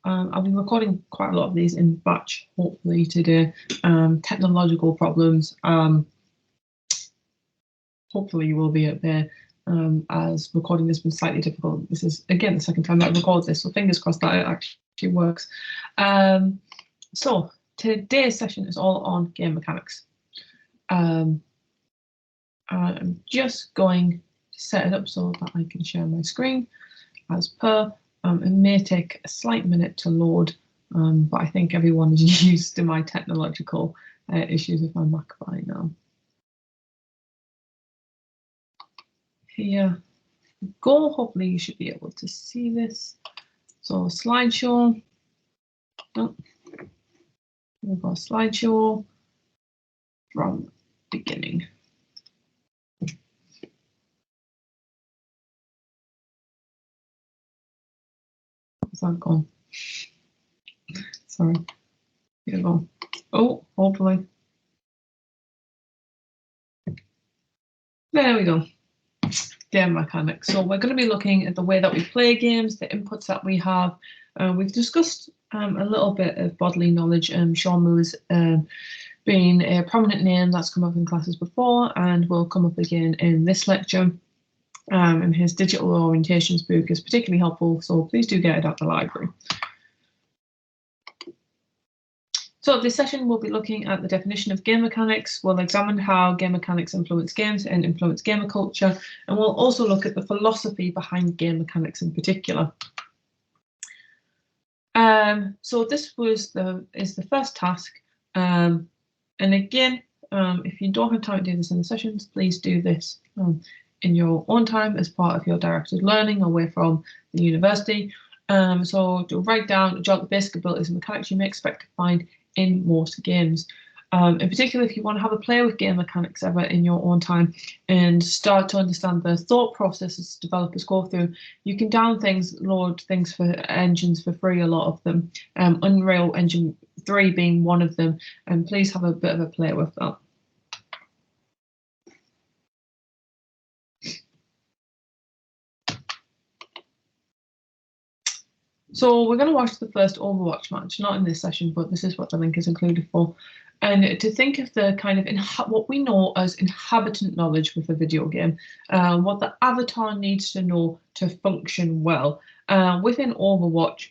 I'll be recording quite a lot of these in batch, hopefully today. Technological problems, hopefully you will be out there, as recording has been slightly difficult. This is, again, the second time I've recorded this, so fingers crossed that it actually works. So today's session is all on game mechanics. I'm just going to set it up so that I can share my screen as per. It may take a slight minute to load, but I think everyone is used to my technological issues with my Mac by now. Here we go. Hopefully you should be able to see this. So slideshow. Oh, we've got a slideshow from beginning. Is that gone? Sorry. Here we go. Oh, hopefully. There we go. Game mechanics. So we're going to be looking at the way that we play games, the inputs that we have. We've discussed a little bit of bodily knowledge. Sean Moore's been a prominent name that's come up in classes before and will come up again in this lecture. And his digital orientations book is particularly helpful, so please do get it at the library. So this session we'll be looking at the definition of game mechanics. We'll examine how game mechanics influence games and influence gamer culture, and we'll also look at the philosophy behind game mechanics in particular. So this is the first task, and again, if you don't have time to do this in the sessions, please do this in your own time as part of your directed learning away from the university. So to write down, jot the basic abilities and mechanics you may expect to find in most games. In particular, if you want to have a play with game mechanics ever in your own time and start to understand the thought processes developers go through, you can load things for engines for free, a lot of them. Unreal Engine 3 being one of them, and please have a bit of a play with that. So we're going to watch the first Overwatch match, not in this session, but this is what the link is included for. And to think of the kind of what we know as inhabitant knowledge with a video game, what the avatar needs to know to function well. Within Overwatch,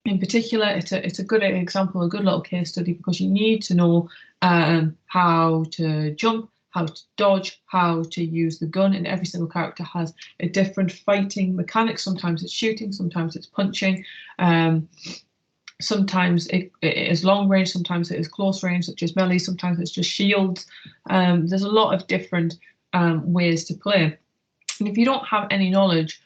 in particular, it's a good example, a good little case study, because you need to know how to jump, how to dodge, how to use the gun, and every single character has a different fighting mechanic. Sometimes it's shooting, sometimes it's punching, sometimes it is long range, sometimes it is close range, such as melee, sometimes it's just shields. There's a lot of different ways to play. And if you don't have any knowledge,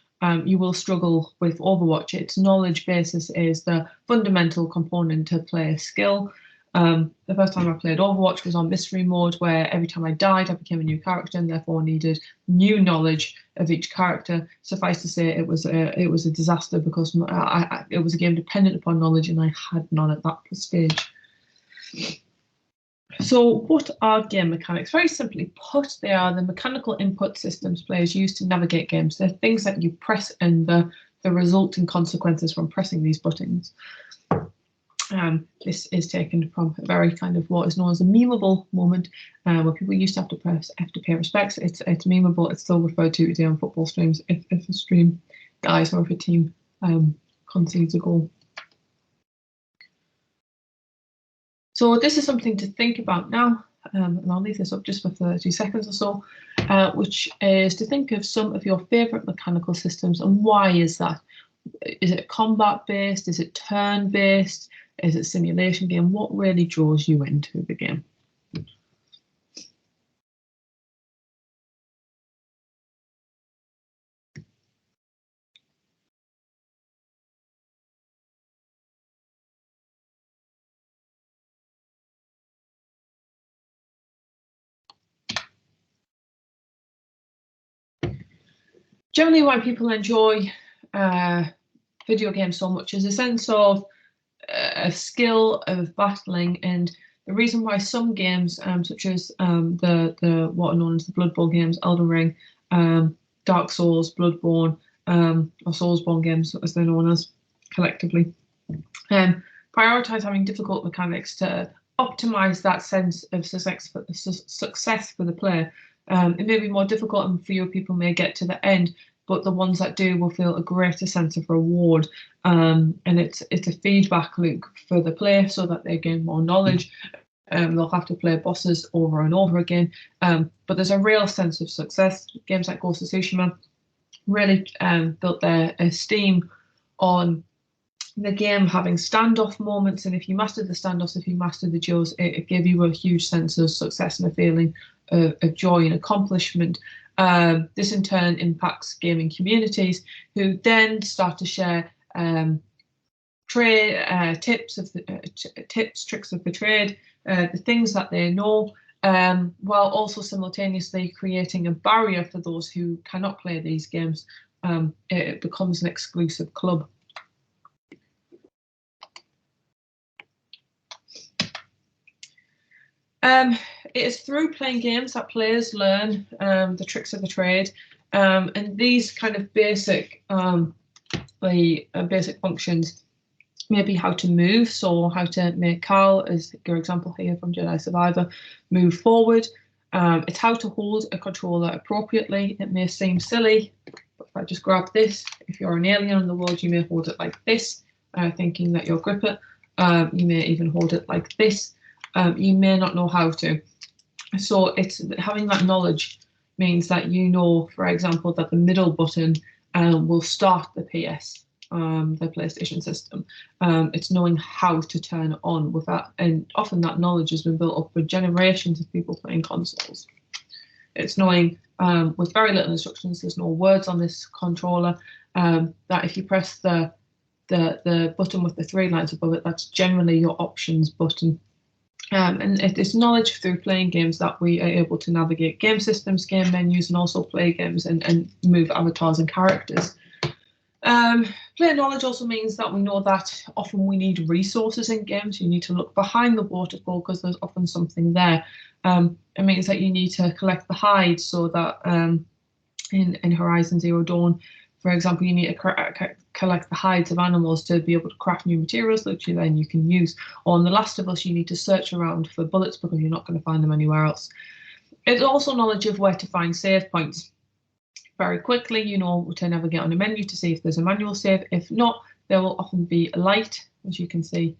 you will struggle with Overwatch. Its knowledge basis is the fundamental component to play a skill. The first time I played Overwatch was on mystery mode, where every time I died, I became a new character and therefore needed new knowledge of each character. Suffice to say, it was a disaster because it was a game dependent upon knowledge, and I had none at that stage. So what are game mechanics? Very simply put, they are the mechanical input systems players use to navigate games. They're things that you press and the resulting consequences from pressing these buttons. This is taken from a very kind of what is known as a memeable moment, where people used to have to pay respects. It's memeable. It's still referred to today on football streams if a stream dies or if a team concedes a goal. So this is something to think about now, and I'll leave this up just for 30 seconds or so, which is to think of some of your favourite mechanical systems and why is that? Is it combat based? Is it turn based? Is it a simulation game? What really draws you into the game? Generally, why people enjoy video games so much is a sense of a skill of battling, and the reason why some games, such as the what are known as the Blood Bowl games, Elden Ring, Dark Souls, Bloodborne, or Soulsborne games as they're known as collectively, Prioritize having difficult mechanics to optimize that sense of success for the player. It may be more difficult and fewer people may get to the end, but the ones that do will feel a greater sense of reward. And it's a feedback loop for the player so that they gain more knowledge. They'll have to play bosses over and over again, but there's a real sense of success. Games like Ghost of Tsushima really built their esteem on the game having standoff moments, and if you mastered the standoffs, if you mastered the duels, it gave you a huge sense of success and a feeling of joy and accomplishment. This in turn impacts gaming communities who then start to share tips, tricks of the trade, the things that they know, while also simultaneously creating a barrier for those who cannot play these games. It becomes an exclusive club. It is through playing games that players learn the tricks of the trade, and these kind of basic functions may be how to move, so how to make Carl, as your example here from Jedi Survivor, move forward. It's how to hold a controller appropriately. It may seem silly, but if I just grab this, if you're an alien in the world, you may hold it like this, thinking that you'll grip it. You may even hold it like this. You may not know how to. So it's having that knowledge means that you know, for example, that the middle button will start the PS, the PlayStation system. It's knowing how to turn it on with that, and often that knowledge has been built up for generations of people playing consoles. It's knowing with very little instructions, there's no words on this controller, that if you press the button with the 3 lines above it, that's generally your options button. And it is knowledge through playing games that we are able to navigate game systems, game menus, and also play games and move avatars and characters. Player knowledge also means that we know that often we need resources in games. You need to look behind the waterfall because there's often something there. It means that you need to collect the hides, so that in Horizon Zero Dawn, for example, you need to collect the hides of animals to be able to craft new materials that you can use. Or in The Last of Us, you need to search around for bullets because you're not going to find them anywhere else. It's also knowledge of where to find save points. Very quickly, you know to navigate on a menu to see if there's a manual save. If not, there will often be a light, as you can see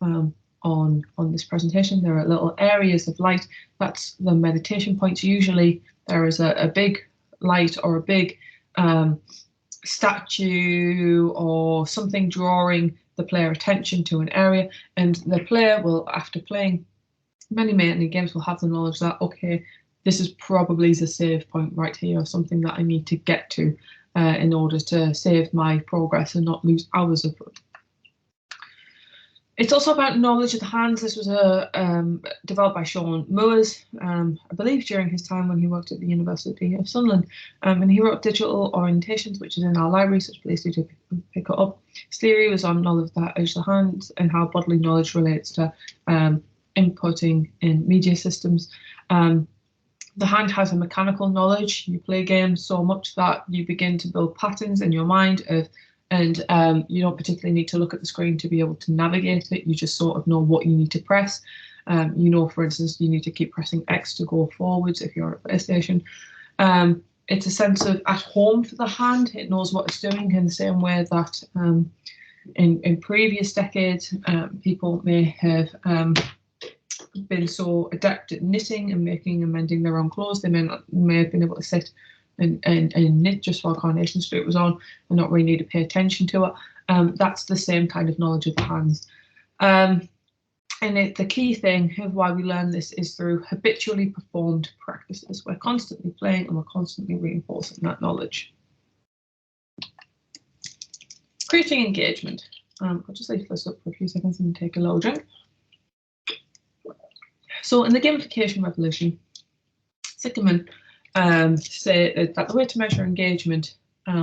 on this presentation. There are little areas of light. That's the meditation points. Usually there is a big light or a big statue or something drawing the player attention to an area, and the player will, after playing many games, will have the knowledge that, okay, this is probably the save point right here, or something that I need to get to in order to save my progress and not lose hours of it. It's also about knowledge of the hands. This was developed by Sean Moores, I believe during his time when he worked at the University of Sunderland, and he wrote Digital Orientations, which is in our library, so please do pick it up. His theory was on knowledge of the hands and how bodily knowledge relates to inputting in media systems. The hand has a mechanical knowledge. You play games so much that you begin to build patterns in your mind and you don't particularly need to look at the screen to be able to navigate it. You just sort of know what you need to press. You know, for instance, you need to keep pressing X to go forwards if you're at PlayStation. It's a sense of at home for the hand. It knows what it's doing in the same way that in previous decades, people may have been so adept at knitting and making and mending their own clothes. They may have been able to sit and knit just while Coronation Street was on and not really need to pay attention to it. That's the same kind of knowledge of the hands. And the key thing of why we learn this is through habitually performed practices. We're constantly playing and we're constantly reinforcing that knowledge. Creating engagement. I'll just leave this up for a few seconds and take a little drink. So in the gamification revolution, Zickerman say that the way to measure engagement,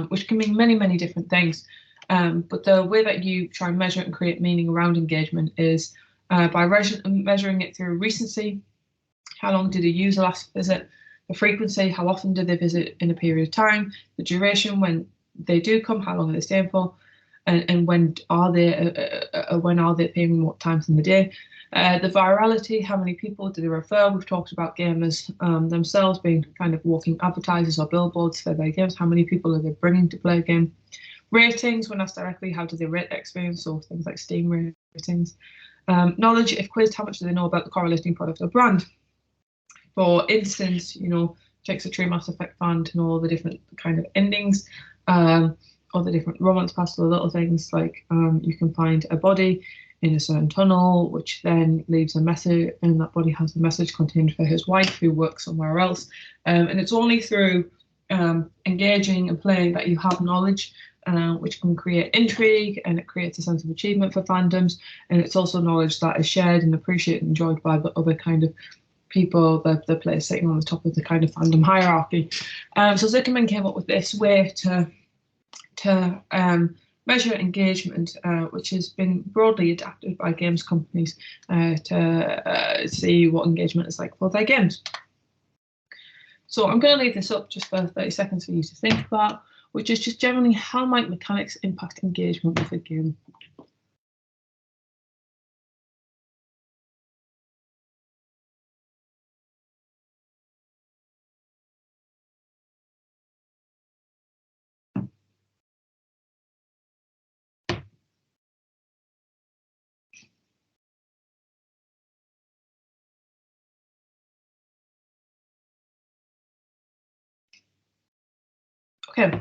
which can mean many different things, but the way that you try and measure it and create meaning around engagement is by measuring it through recency. How long did a user last visit? The frequency, how often do they visit in a period of time? The duration, when they do come, how long are they staying for? and when are they appearing, what times in the day. The virality, how many people do they refer? We've talked about gamers themselves being kind of walking advertisers or billboards for their games. How many people are they bringing to play a game? Ratings, when asked directly, how do they rate the experience? So things like Steam ratings. Knowledge, if quizzed, how much do they know about the correlating product or brand? For instance, takes a true Mass Effect fan to know all the different kind of endings, or the different romance paths, or little things like you can find a body in a certain tunnel, which then leaves a message, and that body has a message contained for his wife who works somewhere else. And it's only through engaging and playing that you have knowledge, which can create intrigue, and it creates a sense of achievement for fandoms. And it's also knowledge that is shared and appreciated and enjoyed by the other kind of people, the players sitting on the top of the kind of fandom hierarchy. So Zuckerman came up with this way to measure engagement, which has been broadly adapted by games companies to see what engagement is like for their games. So I'm going to leave this up just for 30 seconds for you to think about, which is just generally how might mechanics impact engagement with a game. Okay,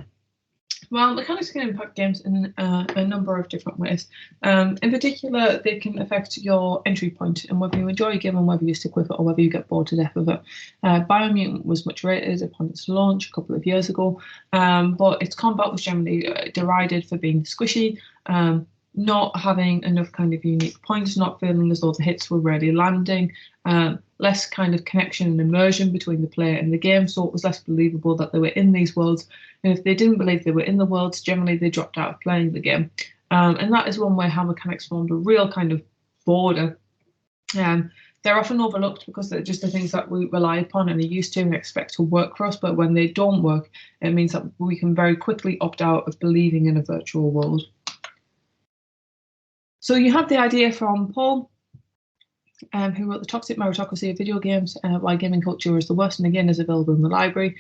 well, mechanics can impact games in a number of different ways. In particular, they can affect your entry point and whether you enjoy a game and whether you stick with it or whether you get bored to death of it. Biomutant was much rated upon its launch a couple of years ago, but its combat was generally derided for being squishy, not having enough kind of unique points, not feeling as though the hits were really landing, less kind of connection and immersion between the player and the game, so it was less believable that they were in these worlds. And if they didn't believe they were in the worlds, generally they dropped out of playing the game. And that is one way how mechanics formed a real kind of border. They're often overlooked because they're just the things that we rely upon and are used to and expect to work for us, but when they don't work, it means that we can very quickly opt out of believing in a virtual world. So you have the idea from Paul, who wrote The Toxic Meritocracy of Video Games, Why Gaming Culture is the Worst, and again is available in the library.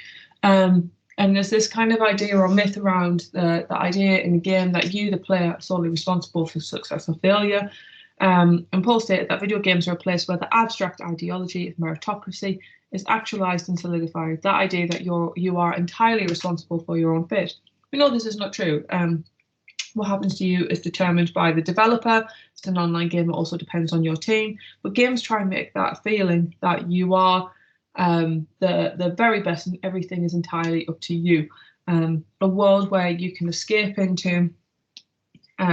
And there's this kind of idea or myth around the idea in the game that you, the player, are solely responsible for success or failure. And Paul stated that video games are a place where the abstract ideology of meritocracy is actualized and solidified. That idea that you are entirely responsible for your own fate. We know this is not true. What happens to you is determined by the developer. It's an online game, it also depends on your team. But games try and make that feeling that you are the very best and everything is entirely up to you. A world where you can escape into,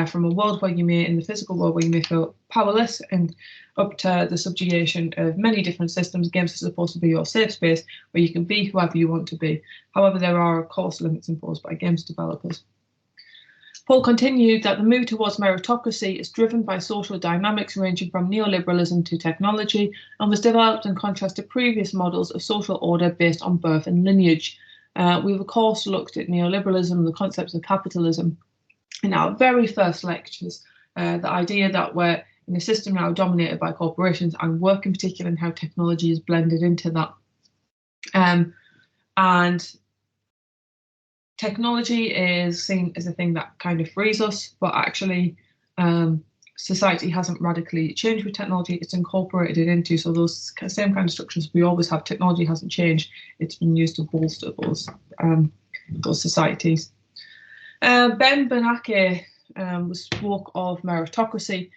from a world where you may, in the physical world where you may feel powerless, and up to the subjugation of many different systems. Games are supposed to be your safe space where you can be whoever you want to be. However, there are of course limits imposed by games developers. Paul continued that the move towards meritocracy is driven by social dynamics ranging from neoliberalism to technology, and was developed in contrast to previous models of social order based on birth and lineage. We've of course looked at neoliberalism, the concepts of capitalism, in our very first lectures. The idea that we're in a system now dominated by corporations and work in particular, and how technology is blended into that. And technology is seen as a thing that kind of frees us, but actually society hasn't radically changed with technology. It's incorporated into, so those same kind of structures we always have. Technology hasn't changed. It's been used to bolster those societies. Ben Bernanke spoke of meritocracy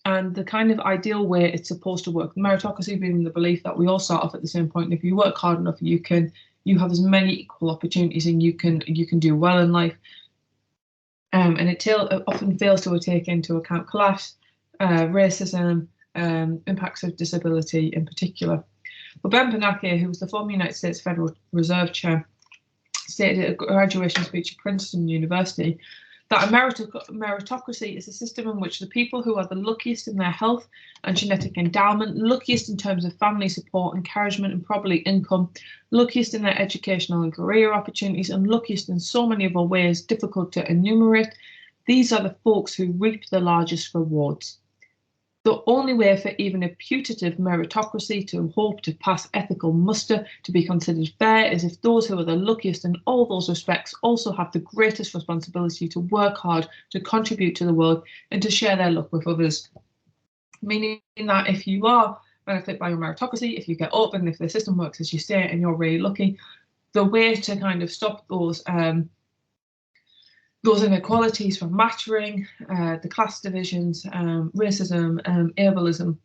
and the kind of ideal way it's supposed to work. Meritocracy being the belief that we all start off at the same point, and if you work hard enough, you have as many equal opportunities and you can do well in life. And it often fails to take into account class, racism, impacts of disability in particular. But Ben Bernanke, who was the former United States Federal Reserve Chair, stated at a graduation speech at Princeton University that a meritocracy is a system in which the people who are the luckiest in their health and genetic endowment, luckiest in terms of family support, encouragement, and probably income, luckiest in their educational and career opportunities, and luckiest in so many other ways difficult to enumerate, these are the folks who reap the largest rewards. The only way for even a putative meritocracy to hope to pass ethical muster to be considered fair is if those who are the luckiest in all those respects also have the greatest responsibility to work hard, to contribute to the world, and to share their luck with others. Meaning that if you are benefit by your meritocracy, if you get up and if the system works as you say and you're really lucky, the way to kind of stop those inequalities from mattering, the class divisions, racism, ableism,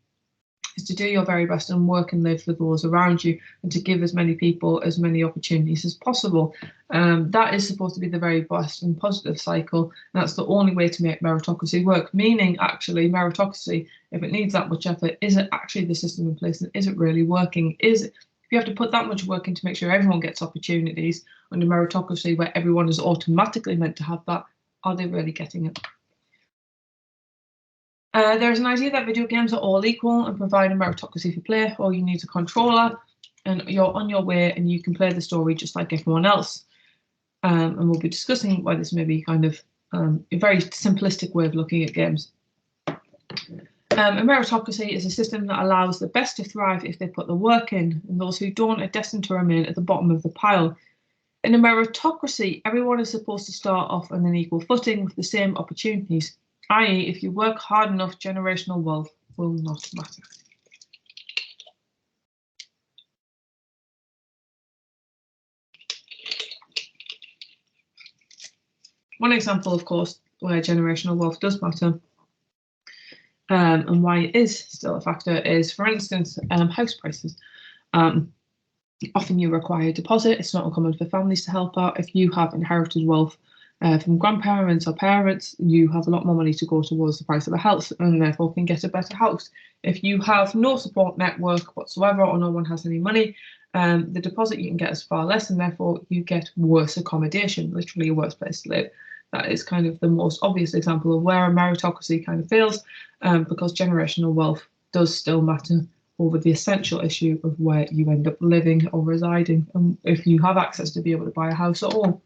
is to do your very best and work and live for those around you and to give as many people as many opportunities as possible. That is supposed to be the very best and positive cycle. And that's the only way to make meritocracy work, meaning actually meritocracy, if it needs that much effort, is it actually the system in place and is it really working? If you have to put that much work in to make sure everyone gets opportunities under meritocracy where everyone is automatically meant to have that, are they really getting it? There's an idea that video games are all equal and provide a meritocracy for play. All you need is a controller and you're on your way and you can play the story just like everyone else. And we'll be discussing why this may be kind of a very simplistic way of looking at games. A meritocracy is a system that allows the best to thrive if they put the work in, and those who don't are destined to remain at the bottom of the pile. In a meritocracy, everyone is supposed to start off on an equal footing with the same opportunities, i.e., if you work hard enough, generational wealth will not matter. One example, of course, where generational wealth does matter and why it is still a factor is, for instance, house prices. Often you require a deposit. It's not uncommon for families to help out. If you have inherited wealth from grandparents or parents, you have a lot more money to go towards the price of a house and therefore can get a better house. If you have no support network whatsoever or no one has any money, the deposit you can get is far less and therefore you get worse accommodation, literally a worse place to live. That is kind of the most obvious example of where a meritocracy kind of fails, because generational wealth does still matter over the essential issue of where you end up living or residing, and if you have access to be able to buy a house at all.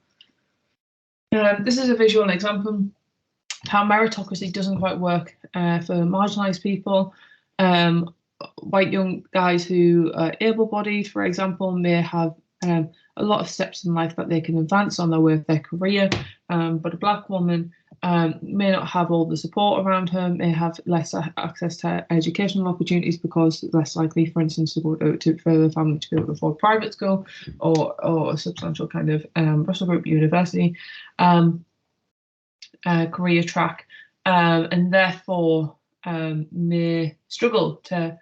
This is a visual example of how meritocracy doesn't quite work for marginalised people. White young guys who are able-bodied, for example, may have a lot of steps in life that they can advance on their way with their career, but a black woman may not have all the support around her, may have less access to educational opportunities because less likely, for instance, to go to further family to be able to afford private school or a substantial kind of Russell Group university career track, and therefore may struggle to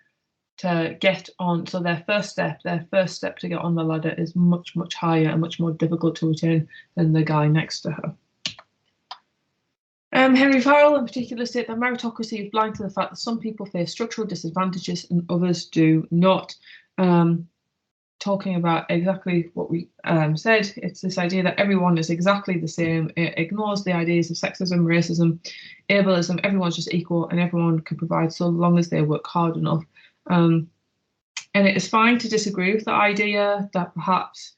get on. So their first step to get on the ladder is much higher and much more difficult to attain than the guy next to her. Henry Farrell in particular stated that meritocracy is blind to the fact that some people face structural disadvantages and others do not. Talking about exactly what we said, it's this idea that everyone is exactly the same. It ignores the ideas of sexism, racism, ableism. Everyone's just equal and everyone can provide so long as they work hard enough. And it is fine to disagree with the idea that perhaps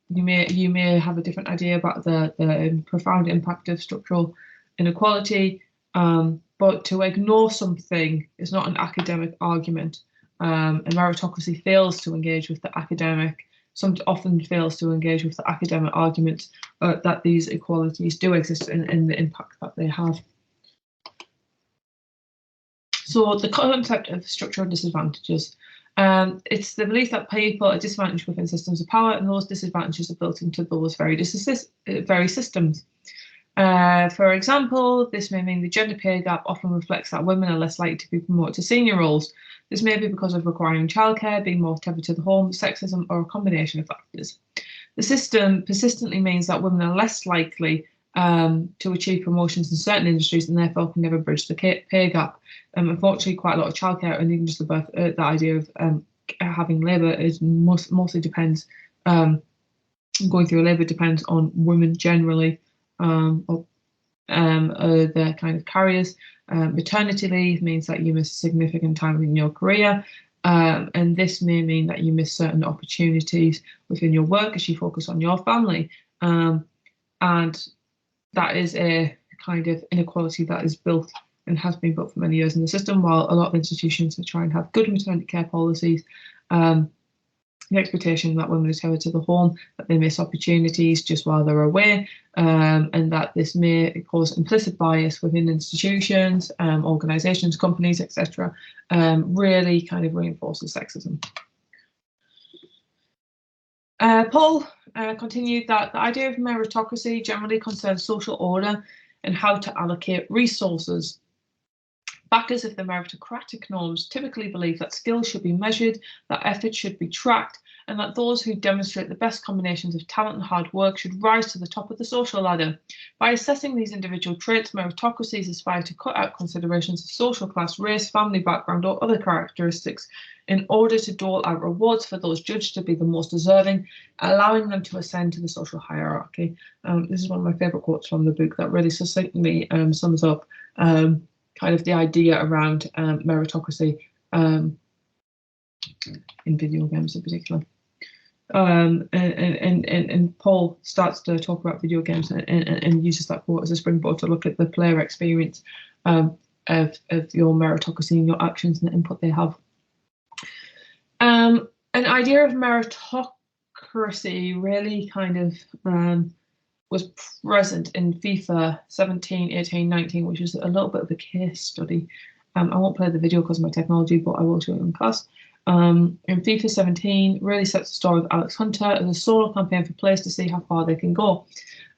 you may have a different idea about the profound impact of structural inequality, but to ignore something is not an academic argument. And meritocracy fails to engage with the academic, often fails to engage with the academic argument that these equalities do exist in the impact that they have. So the concept of structural disadvantages. It's the belief that people are disadvantaged within systems of power, and those disadvantages are built into those very systems. For example, this may mean the gender pay gap often reflects that women are less likely to be promoted to senior roles. This may be because of requiring childcare, being more tethered to the home, sexism, or a combination of factors. The system persistently means that women are less likely to achieve promotions in certain industries and therefore can never bridge the pay gap. Unfortunately, quite a lot of childcare and even just the idea of having labour is mostly depends, going through labour depends on women generally, or their kind of carriers. Maternity leave means that you miss significant time in your career, and this may mean that you miss certain opportunities within your work as you focus on your family. And that is a kind of inequality that is built and has been built for many years in the system, while a lot of institutions try and have good maternity care policies. The expectation that women return to the home, that they miss opportunities just while they're away, and that this may cause implicit bias within institutions, organisations, companies, etc., really kind of reinforces sexism. Paul continued that the idea of meritocracy generally concerns social order and how to allocate resources. Backers of the meritocratic norms typically believe that skills should be measured, that effort should be tracked, and that those who demonstrate the best combinations of talent and hard work should rise to the top of the social ladder. By assessing these individual traits, meritocracies aspire to cut out considerations of social class, race, family background, or other characteristics in order to dole out rewards for those judged to be the most deserving, allowing them to ascend to the social hierarchy. This is one of my favourite quotes from the book that really succinctly sums up kind of the idea around meritocracy in video games in particular. And Paul starts to talk about video games and uses that quote as a springboard to look at the player experience of your meritocracy and your actions and the input they have. An idea of meritocracy really kind of was present in FIFA 17, 18, 19, which is a little bit of a case study. I won't play the video because of my technology, but I will show it in class. In FIFA 17, really sets the story of Alex Hunter as a solo campaign for players to see how far they can go.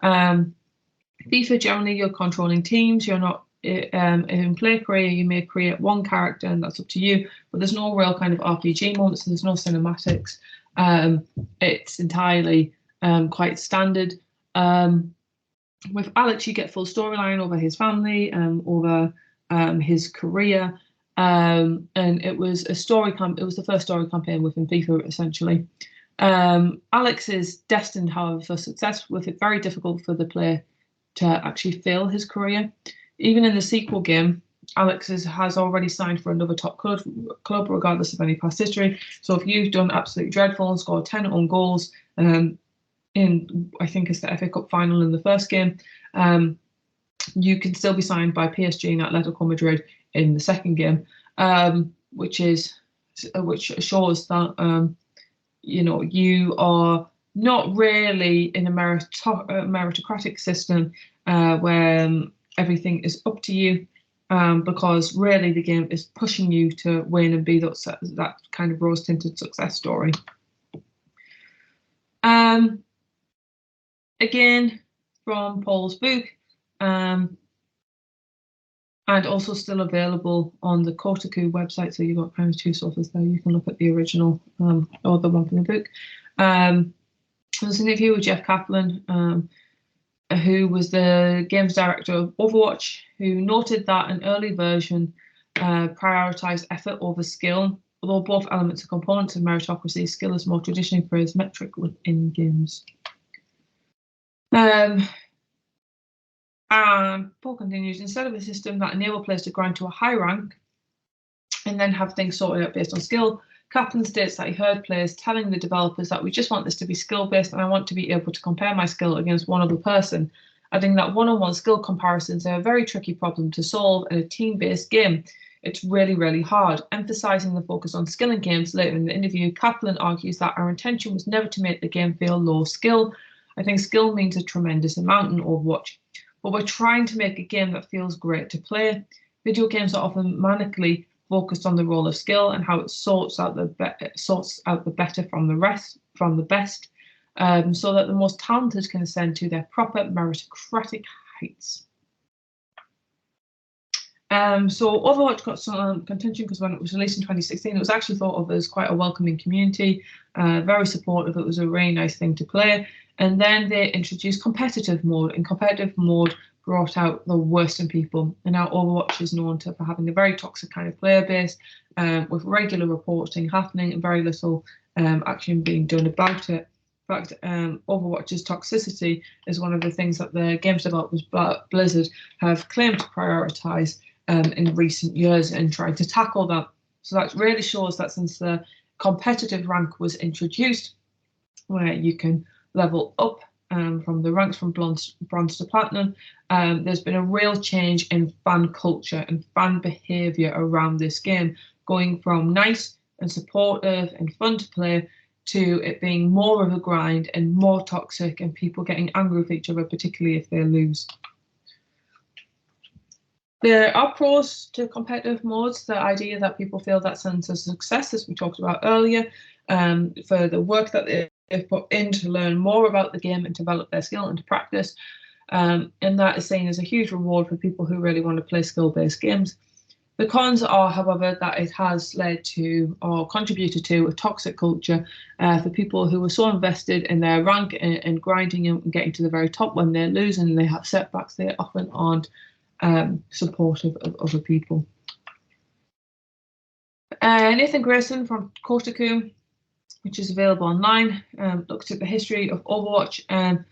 FIFA, generally, you're controlling teams. You're not in play career. You may create one character, and that's up to you. But there's no real kind of RPG moments. There's no cinematics. It's entirely quite standard. With Alex, you get full storyline over his family, over his career, and it was a story it was the first story campaign within FIFA, essentially. Alex is destined, however, for success, with it very difficult for the player to actually fail his career. Even in the sequel game, Alex has already signed for another top club, regardless of any past history. So if you've done absolutely dreadful and scored 10 own goals, in, I think it's the FA Cup final in the first game, you can still be signed by PSG and Atletico Madrid in the second game, which shows that you are not really in a meritocratic system where everything is up to you, because really the game is pushing you to win and be that kind of rose-tinted success story. Again, from Paul's book, and also still available on the Kotaku website, so you've got kind of two sources there. You can look at the original or the one from the book. There's an interview with Jeff Kaplan, who was the games director of Overwatch, who noted that an early version prioritized effort over skill. Although both elements are components of meritocracy, skill is more traditionally praised metric within games. And Paul continues, instead of a system that enables players to grind to a high rank and then have things sorted out based on skill, Kaplan states that he heard players telling the developers that we just want this to be skill-based and I want to be able to compare my skill against one other person, adding that one-on-one skill comparisons are a very tricky problem to solve in a team-based game. It's really, really hard. Emphasising the focus on skill in games later in the interview, Kaplan argues that our intention was never to make the game feel low skill. I think skill means a tremendous amount in Overwatch, but we're trying to make a game that feels great to play. Video games are often manically focused on the role of skill and how it sorts out the better from the best, so that the most talented can ascend to their proper meritocratic heights. So Overwatch got some contention because when it was released in 2016, it was actually thought of as quite a welcoming community, very supportive. It was a really nice thing to play. And then they introduced competitive mode, and competitive mode brought out the worst in people. And now Overwatch is known for having a very toxic kind of player base, with regular reporting happening and very little action being done about it. In fact, Overwatch's toxicity is one of the things that the games developers, Blizzard, have claimed to prioritise in recent years and tried to tackle that. So that really shows that since the competitive rank was introduced, where you can level up from the ranks from bronze to platinum, there's been a real change in fan culture and fan behaviour around this game, going from nice and supportive and fun to play to it being more of a grind and more toxic and people getting angry with each other, particularly if they lose. There are pros to competitive modes, the idea that people feel that sense of success, as we talked about earlier, for the work that they've put in to learn more about the game and develop their skill and to practice. And that is seen as a huge reward for people who really want to play skill-based games. The cons are, however, that it has led to or contributed to a toxic culture for people who are so invested in their rank and grinding and getting to the very top. When they lose and they have setbacks, they often aren't supportive of other people. Nathan Grayson from Kotaku, which is available online, looked at the history of Overwatch and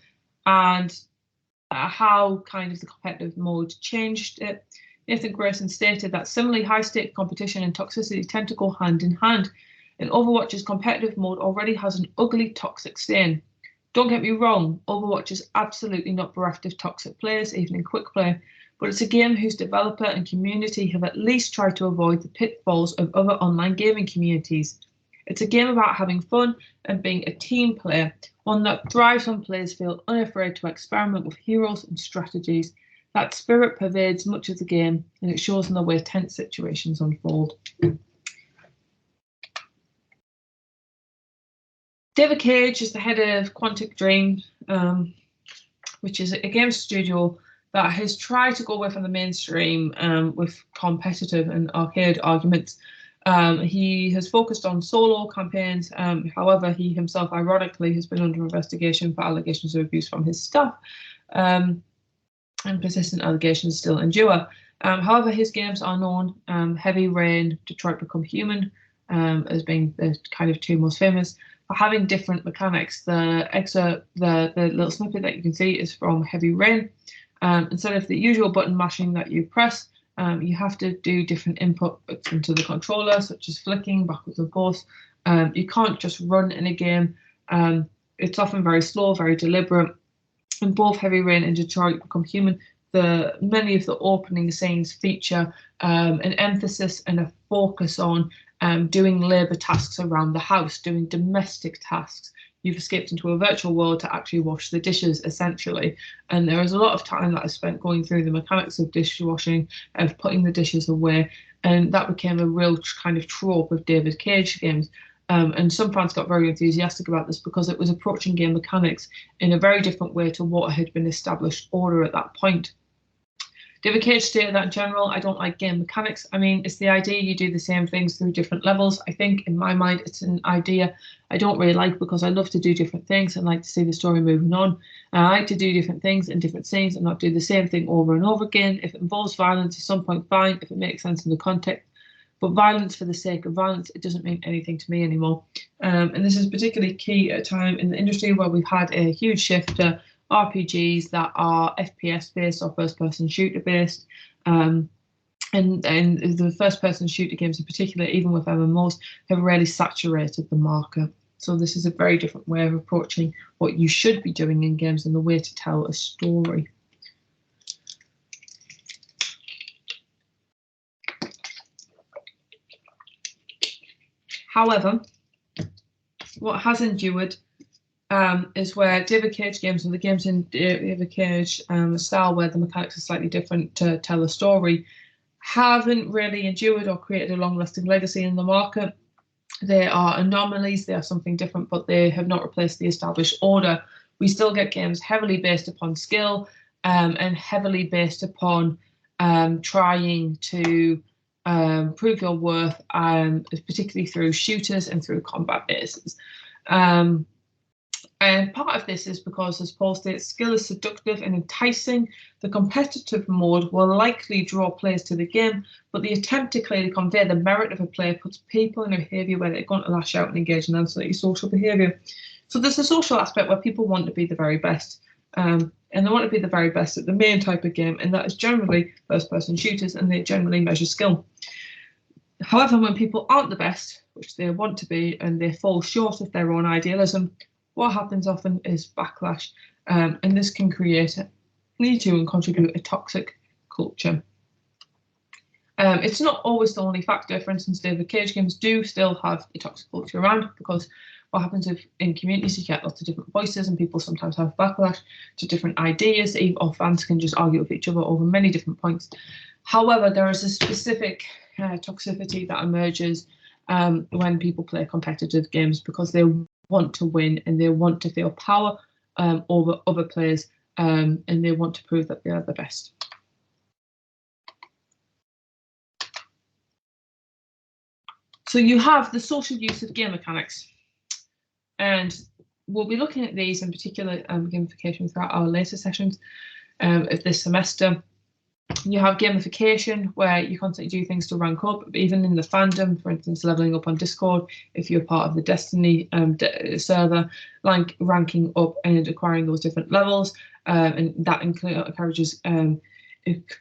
how kind of the competitive mode changed it. Nathan Grayson stated that similarly high-stake competition and toxicity tend to go hand in hand, and Overwatch's competitive mode already has an ugly toxic stain. Don't get me wrong, Overwatch is absolutely not bereft of toxic players, even in quick play, but it's a game whose developer and community have at least tried to avoid the pitfalls of other online gaming communities. It's a game about having fun and being a team player, one that thrives when players feel unafraid to experiment with heroes and strategies. That spirit pervades much of the game, and it shows in the way tense situations unfold. David Cage is the head of Quantic Dream, which is a game studio that has tried to go away from the mainstream with competitive and arcade arguments. He has focused on solo campaigns. However, he himself, ironically, has been under investigation for allegations of abuse from his staff, and persistent allegations still endure. However, his games are known, Heavy Rain, Detroit Become Human, as being the kind of two most famous, for having different mechanics. The little snippet that you can see is from Heavy Rain. Instead of the usual button mashing that you press, you have to do different inputs into the controller, such as flicking backwards and forwards. You can't just run in a game. It's often very slow, very deliberate. In both Heavy Rain and Detroit Become Human, many of the opening scenes feature an emphasis and a focus on doing labour tasks around the house, doing domestic tasks. You've escaped into a virtual world to actually wash the dishes, essentially. And there is a lot of time that I spent going through the mechanics of dishwashing, of putting the dishes away, and that became a real kind of trope of David Cage games. And some fans got very enthusiastic about this because it was approaching game mechanics in a very different way to what had been established order at that point. David Cage stated that in general, I don't like game mechanics. I mean, it's the idea you do the same things through different levels. I think in my mind, it's an idea I don't really like because I love to do different things and like to see the story moving on. And I like to do different things in different scenes and not do the same thing over and over again. If it involves violence at some point, fine, if it makes sense in the context. But violence for the sake of violence, it doesn't mean anything to me anymore. And this is particularly key at a time in the industry where we've had a huge shift to RPGs that are FPS based or first person shooter based. And the first person shooter games in particular, even with MMOs, have really saturated the market. So this is a very different way of approaching what you should be doing in games and the way to tell a story. However, what has endured is where David Cage games and the games in David Cage style where the mechanics are slightly different to tell a story haven't really endured or created a long-lasting legacy in the market. They are anomalies, they are something different, but they have not replaced the established order. We still get games heavily based upon skill and heavily based upon trying to prove your worth, particularly through shooters and through combat bases. And part of this is because, as Paul states, skill is seductive and enticing. The competitive mode will likely draw players to the game, but the attempt to clearly convey the merit of a player puts people in a behaviour where they're going to lash out and engage in antisocial behaviour. So there's a social aspect where people want to be the very best. And they want to be the very best at the main type of game, and that is generally first-person shooters, and they generally measure skill. However, when people aren't the best, which they want to be, and they fall short of their own idealism, what happens often is backlash. and this can lead to and contribute a toxic culture. It's not always the only factor. For instance, David Cage games do still have a toxic culture around, because what happens in communities, you get lots of different voices, and people sometimes have backlash to different ideas, or fans can just argue with each other over many different points. However, there is a specific toxicity that emerges when people play competitive games, because they want to win and they want to feel power over other players, and they want to prove that they are the best. So you have the social use of game mechanics, and we'll be looking at these in particular gamification throughout our later sessions of this semester. You have gamification, where you constantly do things to rank up, even in the fandom, for instance, leveling up on Discord, if you're part of the Destiny server, like ranking up and acquiring those different levels, and that encourages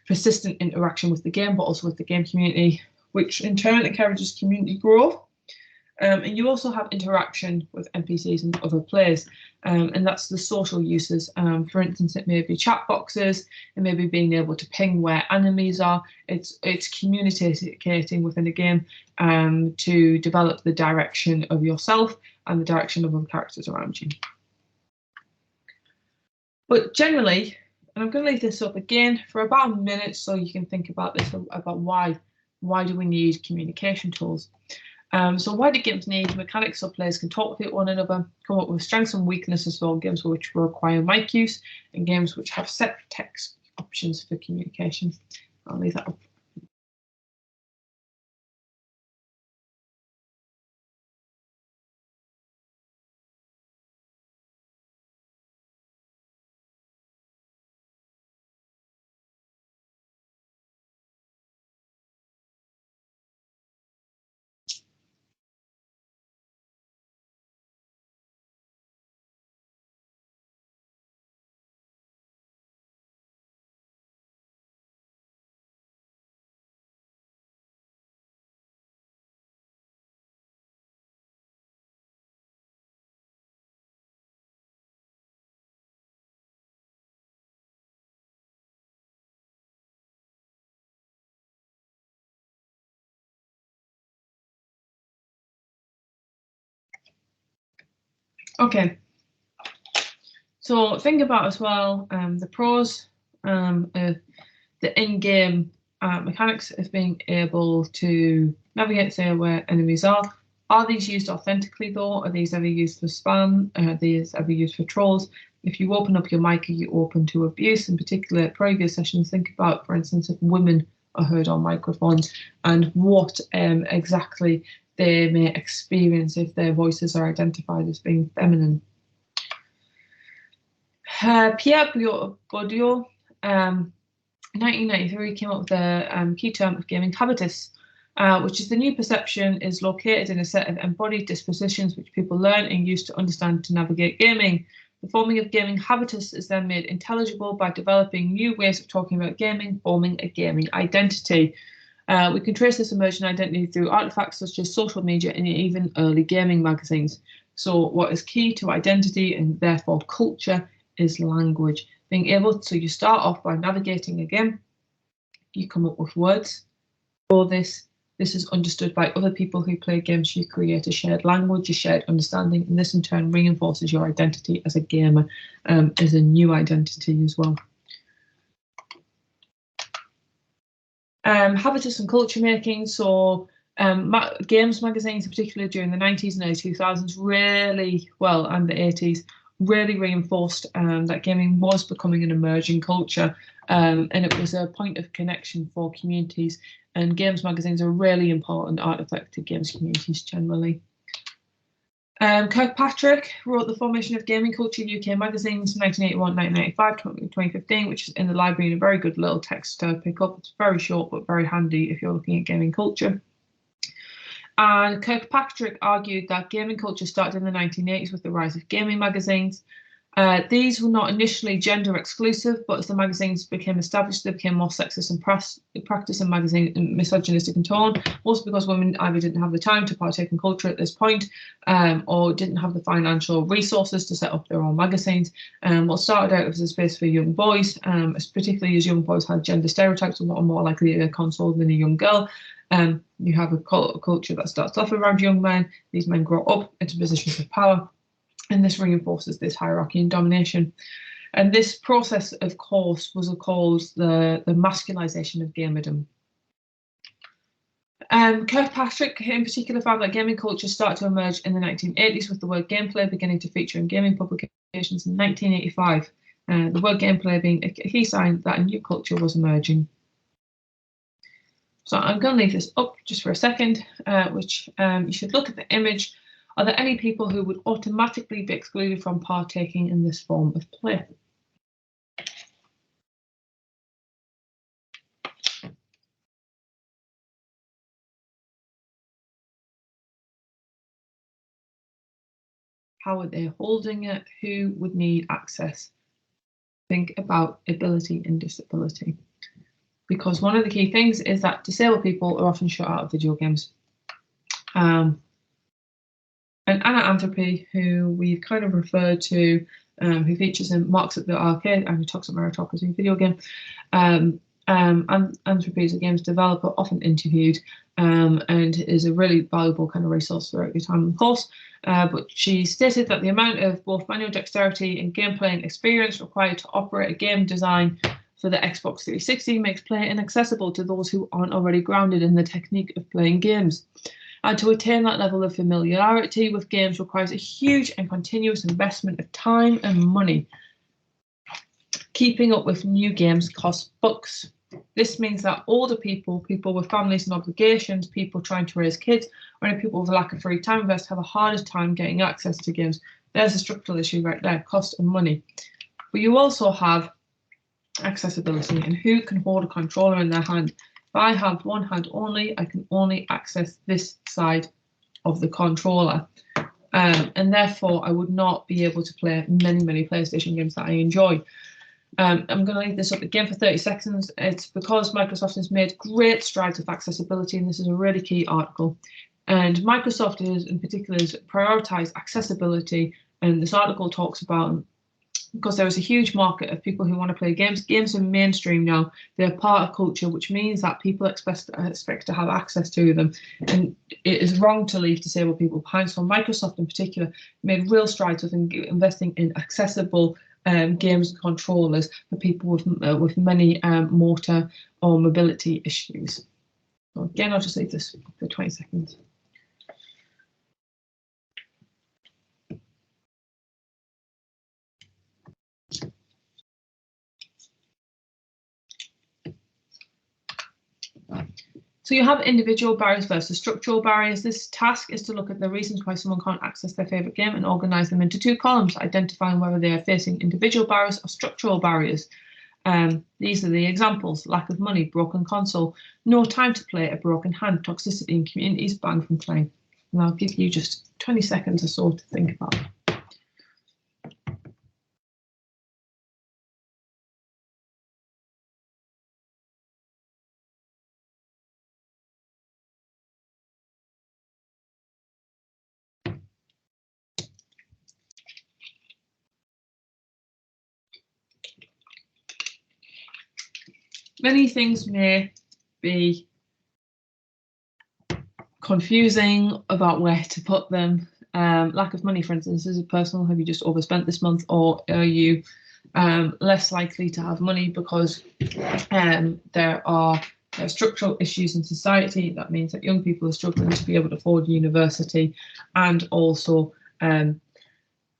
persistent interaction with the game, but also with the game community, which in turn encourages community growth. And you also have interaction with NPCs and other players, and that's the social uses. For instance, it may be chat boxes, it may be being able to ping where enemies are. It's communicating within a game to develop the direction of yourself and the direction of other characters around you. But generally, and I'm going to leave this up again for about a minute so you can think about this, about why do we need communication tools. So why do games need mechanics so players can talk with one another, come up with strengths and weaknesses for games which require mic use, and games which have set text options for communication? I'll leave that up. Okay, so think about as well the pros, the in-game mechanics of being able to navigate, say, where enemies are. Are these used authentically though? Are these ever used for spam? Are these ever used for trolls? If you open up your mic, are you open to abuse? In particular, previous sessions, think about, for instance, if women are heard on microphones and what exactly they may experience if their voices are identified as being feminine. Pierre Bourdieu, 1993, came up with the key term of gaming habitus, which is the new perception is located in a set of embodied dispositions which people learn and use to understand to navigate gaming. The forming of gaming habitus is then made intelligible by developing new ways of talking about gaming, forming a gaming identity. We can trace this emerging identity through artifacts such as social media and even early gaming magazines. So what is key to identity and therefore culture is language. Being able to, so you start off by navigating a game, you come up with words for this. This is understood by other people who play games. You create a shared language, a shared understanding, and this in turn reinforces your identity as a gamer, as a new identity as well. Habitus and culture making. So games magazines, particularly during the 90s and early 2000s, really, well, and the 80s, really reinforced that gaming was becoming an emerging culture, and it was a point of connection for communities. And games magazines are a really important artifact to games communities generally. Kirkpatrick wrote The Formation of Gaming Culture UK magazines 1981, 1995, 2015, which is in the library and a very good little text to pick up. It's very short but very handy if you're looking at gaming culture. And Kirkpatrick argued that gaming culture started in the 1980s with the rise of gaming magazines, These were not initially gender exclusive, but as the magazines became established, they became more sexist and practice and magazine and misogynistic in tone, also because women either didn't have the time to partake in culture at this point, or didn't have the financial resources to set up their own magazines. What started out as a space for young boys, particularly as young boys had gender stereotypes, a lot more likely a console than a young girl. You have a culture that starts off around young men. These men grow up into positions of power, and this reinforces this hierarchy and domination. And this process, of course, was called the masculization of gamerdom. Kirkpatrick, in particular, found that gaming culture started to emerge in the 1980s, with the word gameplay beginning to feature in gaming publications in 1985. The word gameplay being a key sign that a new culture was emerging. So I'm going to leave this up just for a second, which you should look at the image. Are there any people who would automatically be excluded from partaking in this form of play? How are they holding it? Who would need access? Think about ability and disability. Because one of the key things is that disabled people are often shut out of video games. And Anna Anthropy, who we've kind of referred to, who features in Marks at the Arcade and who talks about meritocracy video game. Anthropy is a games developer, often interviewed, and is a really valuable kind of resource throughout your time in the course. But she stated that the amount of both manual dexterity and gameplay and experience required to operate a game design for the Xbox 360 makes play inaccessible to those who aren't already grounded in the technique of playing games. And to attain that level of familiarity with games requires a huge and continuous investment of time and money. Keeping up with new games costs bucks. This means that older people, people with families and obligations, people trying to raise kids, or any people with a lack of free time invest have a harder time getting access to games. There's a structural issue right there, cost and money. But you also have accessibility and who can hold a controller in their hand. If I have one hand only, I can only access this side of the controller. And therefore, I would not be able to play many PlayStation games that I enjoy. I'm going to leave this up again for 30 seconds. It's because Microsoft has made great strides with accessibility, and this is a really key article. And Microsoft is, in particular, has prioritized accessibility, and this article talks about because there is a huge market of people who want to play games. Games are mainstream now. They're part of culture, which means that people expect to have access to them. And it is wrong to leave disabled people behind. So Microsoft in particular made real strides with investing in accessible games and controllers for people with many motor or mobility issues. So again, I'll just leave this for 20 seconds. So you have individual barriers versus structural barriers. This task is to look at the reasons why someone can't access their favourite game and organise them into two columns, identifying whether they are facing individual barriers or structural barriers. These are the examples: lack of money, broken console, no time to play, a broken hand, toxicity in communities, banned from playing. And I'll give you just 20 seconds or so to think about it. Many things may be confusing about where to put them. Lack of money, for instance, is it personal? Have you just overspent this month, or are you less likely to have money because there are structural issues in society? That means that young people are struggling to be able to afford university, and also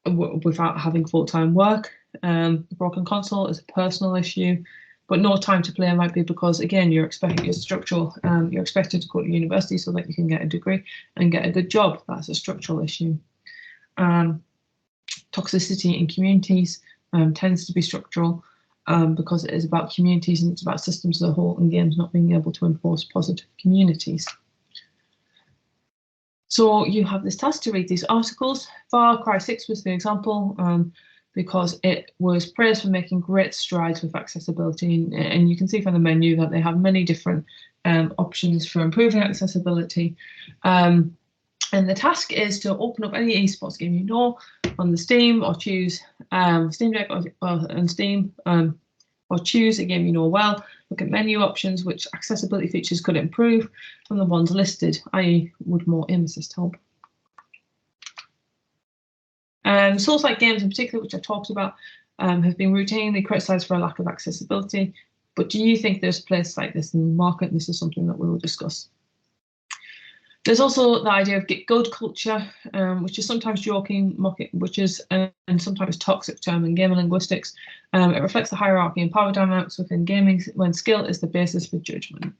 without having full-time work. The broken console is a personal issue, but no time to play might be because, again, you're expected to go to university so that you can get a degree and get a good job. That's a structural issue. Toxicity in communities tends to be structural because it is about communities and it's about systems as a whole, and games not being able to enforce positive communities. So you have this task to read these articles. Far Cry 6 was the example. because it was praised for making great strides with accessibility. And you can see from the menu that they have many different options for improving accessibility. And the task is to open up any esports game you know on the Steam, or choose Steam Deck and Steam, or choose a game you know well. Look at menu options, which accessibility features could improve from the ones listed, i.e. would more aim assist help. Souls-like games in particular, which I've talked about, have been routinely criticised for a lack of accessibility. But do you think there's a place like this in the market? And this is something that we will discuss. There's also the idea of get good culture, which is sometimes joking, mocking, which is and sometimes toxic term in gaming linguistics. It reflects the hierarchy and power dynamics within gaming when skill is the basis for judgment.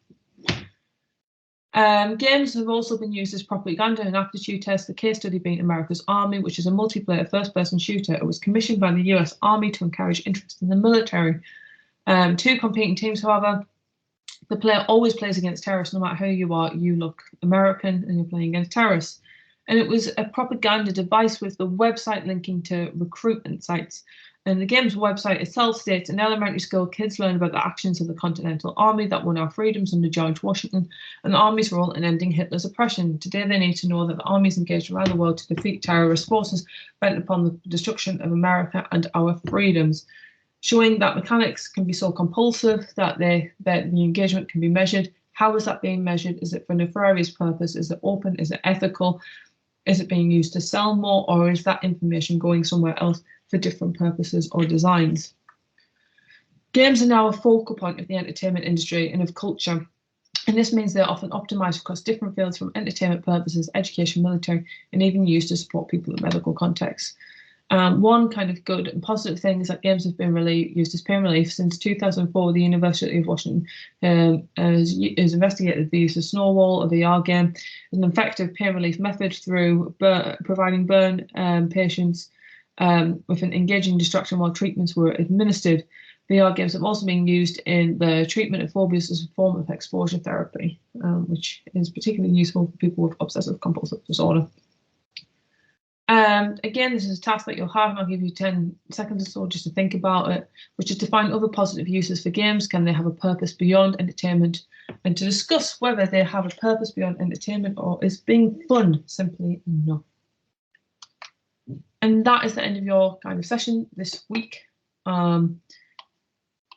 Games have also been used as propaganda and aptitude tests, the case study being America's Army, which is a multiplayer first-person shooter. It was commissioned by the US Army to encourage interest in the military. Two competing teams, however, the player always plays against terrorists. No matter who you are, you look American and you're playing against terrorists. And it was a propaganda device with the website linking to recruitment sites. And the game's website itself states, in elementary school, kids learn about the actions of the Continental Army that won our freedoms under George Washington and the Army's role in ending Hitler's oppression. Today, they need to know that the armies engaged around the world to defeat terrorist forces bent upon the destruction of America and our freedoms. Showing that mechanics can be so compulsive that the engagement can be measured. How is that being measured? Is it for nefarious purpose? Is it open? Is it ethical? Is it being used to sell more, or is that information going somewhere else for different purposes or designs? Games are now a focal point of the entertainment industry and of culture, and this means they're often optimized across different fields from entertainment purposes, education, military, and even used to support people in medical contexts. One kind of good and positive thing is that games have been used as pain relief. Since 2004, the University of Washington has investigated the use of Snowball, a VR game, as an effective pain relief method through providing burn patients with an engaging distraction while treatments were administered. VR games have also been used in the treatment of phobias as a form of exposure therapy, which is particularly useful for people with obsessive compulsive disorder. Again, this is a task that you'll have, and I'll give you 10 seconds or so just to think about it, which is to find other positive uses for games. Can they have a purpose beyond entertainment? And to discuss whether they have a purpose beyond entertainment, or is being fun simply enough? And that is the end of your kind of session this week.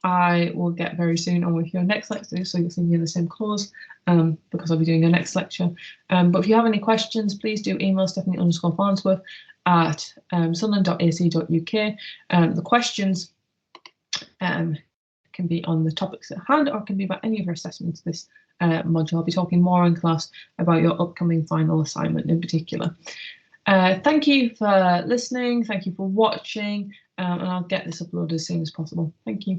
I will get very soon on with your next lecture, so you'll see me in the same clothes because I'll be doing your next lecture. But if you have any questions, please do email Stephanie_Farnsworth at sunderland.ac.uk. The questions can be on the topics at hand, or can be about any of your assessments this module. I'll be talking more in class about your upcoming final assignment in particular. Thank you for listening, thank you for watching, and I'll get this uploaded as soon as possible. Thank you.